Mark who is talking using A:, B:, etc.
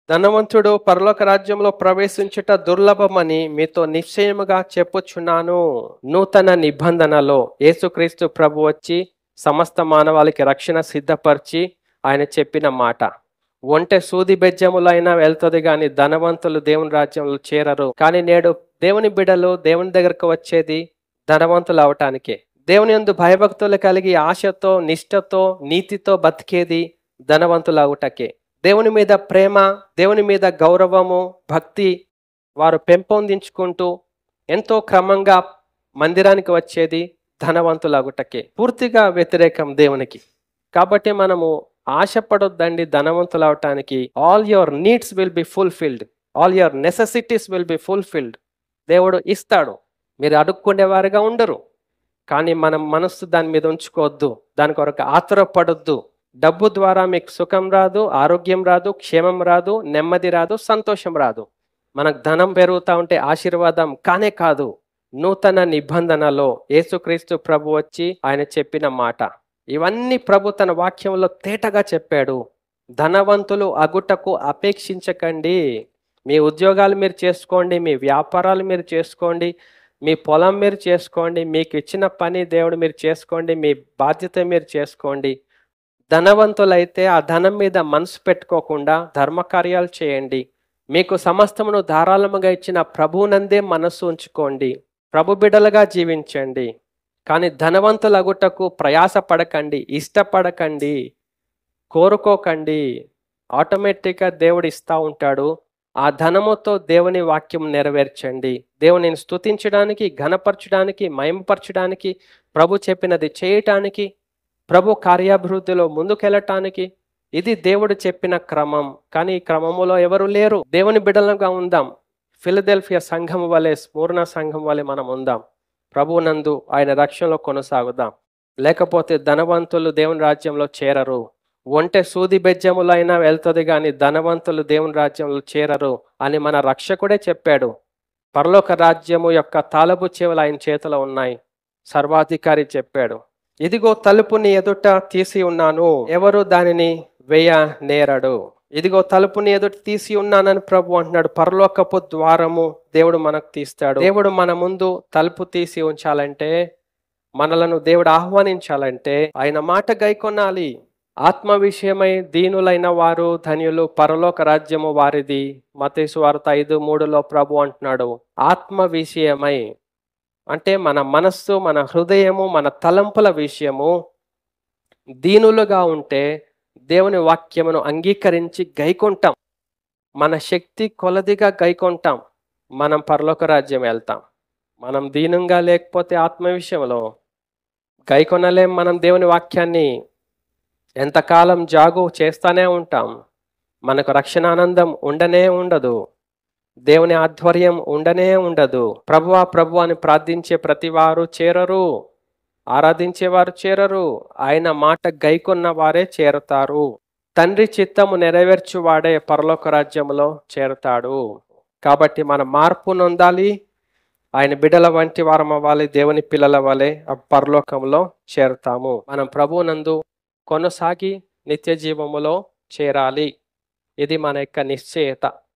A: ధనవంతుడు పరలోక రాజ్యంలో ప్రవేశించుట దుర్లభమని మీతో నిశ్చయముగా చెప్పుచున్నాను. నూతన నిబంధనలో యేసుక్రీస్తు ప్రభు వచ్చి సమస్త మానవాళికి రక్షణ సిద్ధపరిచి ఆయన చెప్పిన మాట. ఒంటె సూది బెజ్జములైనా వెళ్తుంది కానీ ధనవంతులు దేవుని రాజ్యంలో చేరరు. కానీ నేడు దేవుని బిడ్డలు దేవుని దగ్గరకు వచ్చేది ధనవంతులు అవటానికే. దేవుని యందు భయభక్తులు కలిగి ఆశతో నిష్ఠతో నీతితో బతికేది ధనవంతులు అవుటకే. దేవుని మీద ప్రేమ, దేవుని మీద గౌరవము, భక్తి వారు పెంపొందించుకుంటూ ఎంతో క్రమంగా మందిరానికి వచ్చేది ధనవంతులు అగుటకే. పూర్తిగా వ్యతిరేకం దేవునికి. కాబట్టి మనము ఆశపడొద్దండి ధనవంతులు అవటానికి. All your needs will be fulfilled, all your necessities will be fulfilled. దేవుడు ఇస్తాడు, మీరు అడుక్కునేవారుగా ఉండరు. కానీ మనం మనస్సు దాని మీద ఉంచుకోవద్దు, దాని కొరకు ఆతురపడొద్దు. డబ్బు ద్వారా మీకు సుఖం రాదు, ఆరోగ్యం రాదు, క్షేమం రాదు, నెమ్మది రాదు, సంతోషం రాదు. మనకు ధనం పెరుగుతూ ఉంటే ఆశీర్వాదం కానే కాదు. నూతన నిబంధనలో యేసుక్రీస్తు ప్రభు వచ్చి ఆయన చెప్పిన మాట ఇవన్నీ ప్రభు తన వాక్యంలో తేటగా చెప్పాడు. ధనవంతులు అగుటకు అపేక్షించకండి. మీ ఉద్యోగాలు మీరు చేసుకోండి, మీ వ్యాపారాలు మీరు చేసుకోండి, మీ పొలం మీరు చేసుకోండి, మీకు ఇచ్చిన పని దేవుడు మీరు చేసుకోండి, మీ బాధ్యత మీరు చేసుకోండి. ధనవంతులైతే ఆ ధనం మీద మనసు పెట్టుకోకుండా ధర్మకార్యాలు చేయండి. మీకు సమస్తమును ధారాళముగా ఇచ్చిన ప్రభువునందే మనస్సు ఉంచుకోండి, ప్రభు బిడ్డలుగా జీవించండి. కానీ ధనవంతులు అగుటకు ప్రయాస పడకండి, ఇష్టపడకండి, కోరుకోకండి. ఆటోమేటిక్గా దేవుడు ఇస్తూ ఉంటాడు. ఆ ధనముతో దేవుని వాక్యం నెరవేర్చండి. దేవునిని స్తుతించడానికి, ఘనపరచడానికి, మహిమపరచడానికి, ప్రభు చెప్పినది చేయటానికి, ప్రభు కార్యాభివృద్ధిలో ముందుకెళ్ళటానికి ఇది దేవుడు చెప్పిన క్రమం. కానీ ఈ క్రమములో ఎవరు లేరు. దేవుని బిడ్డలుగా ఉందాం. ఫిలదెల్ఫియా సంఘం వలె, స్మూర్ణ సంఘం వలె మనం ఉందాం. ప్రభువునందు ఆయన రక్షణలో కొనసాగుదాం. లేకపోతే ధనవంతులు దేవుని రాజ్యంలో చేరరు. ఒంటె సూది బెజ్జములైనా వెళ్తుంది కానీ ధనవంతులు దేవుని రాజ్యంలో చేరరు అని మన రక్షకుడే చెప్పాడు. పరలోక రాజ్యము యొక్క తాలపు చెవులు ఆయన చేతిలో ఉన్నాయి. సర్వాధికారి చెప్పాడు, ఇదిగో తలుపుని ఎదుట తీసి ఉన్నాను, ఎవరు దానిని వేయ నేరడు. ఇదిగో తలుపుని ఎదుట తీసి ఉన్నానని ప్రభు అంటున్నాడు. పరలోకపు ద్వారము దేవుడు మనకు తీస్తాడు. దేవుడు మన ముందు తలుపు తీసి ఉంచాలంటే, మనలను దేవుడు ఆహ్వానించాలంటే ఆయన మాట గైకొనాలి. ఆత్మ విషయమై దీనులైన వారు ధన్యులు, పరలోక రాజ్యము వారిది. మత్తయి సువార్త 5:3 ప్రభు అంటున్నాడు. ఆత్మ విషయమై అంటే మన మనస్సు, మన హృదయము, మన తలంపుల విషయము దీనులుగా ఉంటే దేవుని వాక్యమును అంగీకరించి గైకొంటాం. మన శక్తి కొలదిగా గైకొంటాం, మనం పరలోక రాజ్యం వెళ్తాం. మనం దీనంగా లేకపోతే ఆత్మ విషయంలో గైకొనలేం. మనం దేవుని వాక్యాన్ని ఎంతకాలం జాగు చేస్తానే ఉంటాం. మనకు రక్షణానందం ఉండనే ఉండదు, దేవుని ఆధ్వర్యం ఉండనే ఉండదు. ప్రభువా ప్రభు అని ప్రార్థించే ప్రతి వారు చేరరు, ఆరాధించేవారు చేరరు. ఆయన మాట గైకొన్న వారే చేరతారు. తండ్రి చిత్తము నెరవేర్చువాడే పరలోక రాజ్యంలో చేరతాడు. కాబట్టి మనం మార్పు నొందాలి. ఆయన బిడ్డల వంటి వారం అవ్వాలి, దేవుని పిల్లల వలె పరలోకంలో చేరుతాము. మనం ప్రభువునందు కొనసాగి నిత్య జీవములో చేరాలి. ఇది మన యొక్క నిశ్చయత.